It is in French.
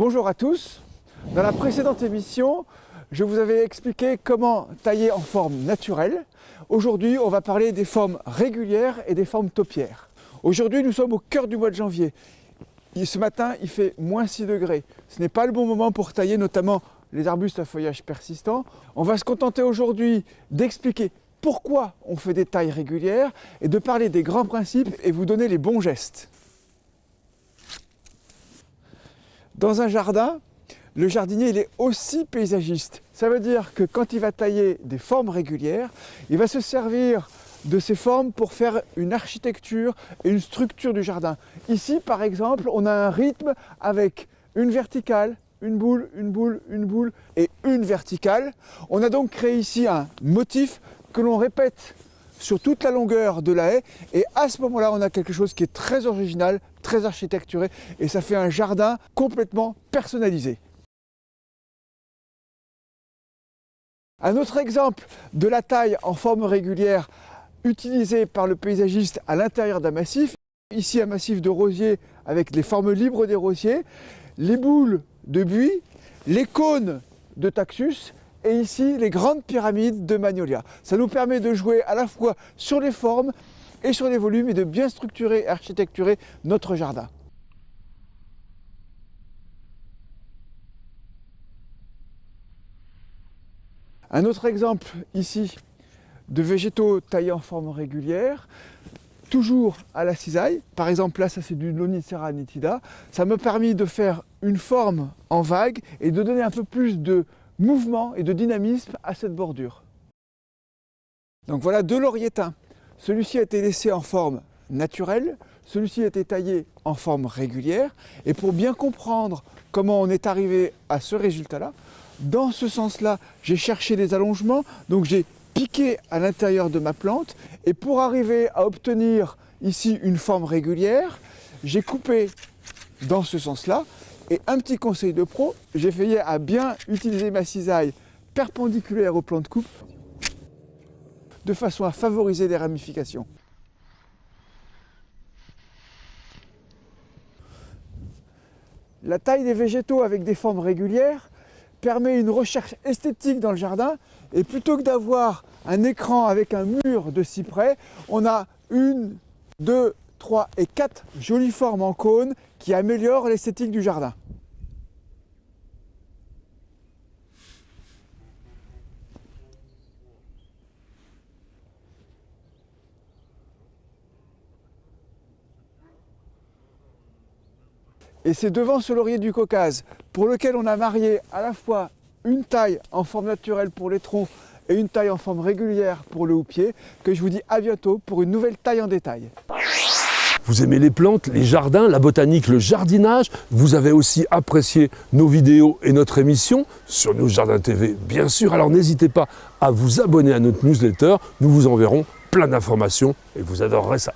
Bonjour à tous. Dans la précédente émission, je vous avais expliqué comment tailler en forme naturelle. Aujourd'hui, on va parler des formes régulières et des formes taupières. Aujourd'hui, nous sommes au cœur du mois de janvier. Ce matin, il fait moins 6 degrés. Ce n'est pas le bon moment pour tailler, notamment les arbustes à feuillage persistant. On va se contenter aujourd'hui d'expliquer pourquoi on fait des tailles régulières et de parler des grands principes et vous donner les bons gestes. Dans un jardin, le jardinier il est aussi paysagiste. Ça veut dire que quand il va tailler des formes régulières, il va se servir de ces formes pour faire une architecture et une structure du jardin. Ici, par exemple, on a un rythme avec une verticale, une boule, une boule, une boule et une verticale. On a donc créé ici un motif que l'on répète sur toute la longueur de la haie et à ce moment-là, on a quelque chose qui est très original, très architecturé et ça fait un jardin complètement personnalisé. Un autre exemple de la taille en forme régulière utilisée par le paysagiste à l'intérieur d'un massif. Ici, un massif de rosiers avec les formes libres des rosiers, les boules de buis, les cônes de taxus et ici les grandes pyramides de magnolia. Ça nous permet de jouer à la fois sur les formes et sur les volumes et de bien structurer et architecturer notre jardin. Un autre exemple ici de végétaux taillés en forme régulière, toujours à la cisaille. Par exemple là, ça c'est du Lonicera nitida. Ça m'a permis de faire une forme en vague et de donner un peu plus de mouvement et de dynamisme à cette bordure. Donc voilà deux lauriers teints. Celui-ci a été laissé en forme naturelle, celui-ci a été taillé en forme régulière. Et pour bien comprendre comment on est arrivé à ce résultat-là, dans ce sens-là, j'ai cherché des allongements, donc j'ai piqué à l'intérieur de ma plante et pour arriver à obtenir ici une forme régulière, j'ai coupé dans ce sens-là et un petit conseil de pro, j'ai veillé à bien utiliser ma cisaille perpendiculaire au plan de coupe de façon à favoriser les ramifications. La taille des végétaux avec des formes régulières permet une recherche esthétique dans le jardin et plutôt que d'avoir un écran avec un mur de cyprès, on a 1, 2, 3 et 4 jolies formes en cône qui améliorent l'esthétique du jardin. Et c'est devant ce laurier du Caucase, pour lequel on a marié à la fois une taille en forme naturelle pour les troncs et une taille en forme régulière pour le houppier, que je vous dis à bientôt pour une nouvelle taille en détail. Vous aimez les plantes, les jardins, la botanique, le jardinage. Vous avez aussi apprécié nos vidéos et notre émission sur News Jardin TV, bien sûr. Alors n'hésitez pas à vous abonner à notre newsletter. Nous vous enverrons plein d'informations et vous adorerez ça.